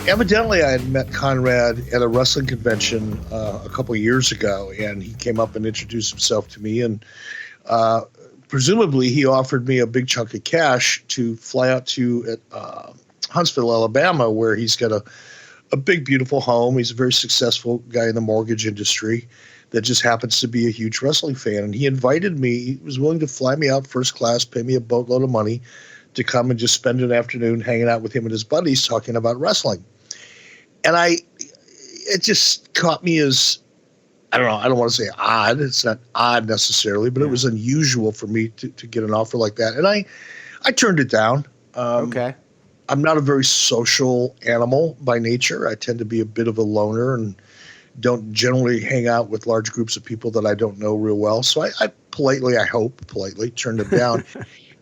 Evidently, I had met Conrad at a wrestling convention a couple of years ago, and he came up and introduced himself to me, and presumably he offered me a big chunk of cash to fly out to Huntsville, Alabama, where he's got a big, beautiful home. He's a very successful guy in the mortgage industry that just happens to be a huge wrestling fan. And he invited me. He was willing to fly me out first class, pay me a boatload of money to come and just spend an afternoon hanging out with him and his buddies talking about wrestling. And it just caught me as, I don't want to say odd. It's not odd necessarily, but it was unusual for me to get an offer like that. And I turned it down. Okay. I'm not a very social animal by nature. I tend to be a bit of a loner and don't generally hang out with large groups of people that I don't know real well. So I politely turned it down.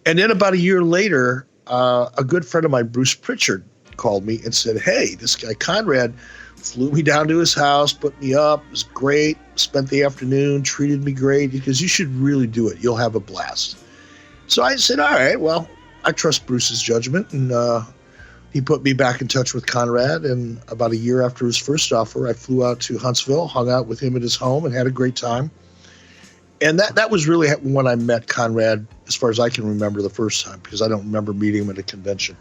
And then about a year later, a good friend of mine, Bruce Prichard, called me and said, hey, this guy Conrad flew me down to his house, put me up. It was great. Spent the afternoon, treated me great. Because you should really do it. You'll have a blast. So I said, all right, well, I trust Bruce's judgment. And he put me back in touch with Conrad. And about a year after his first offer, I flew out to Huntsville, hung out with him at his home, and had a great time. And that was really when I met Conrad, as far as I can remember, the first time, because I don't remember meeting him at a convention.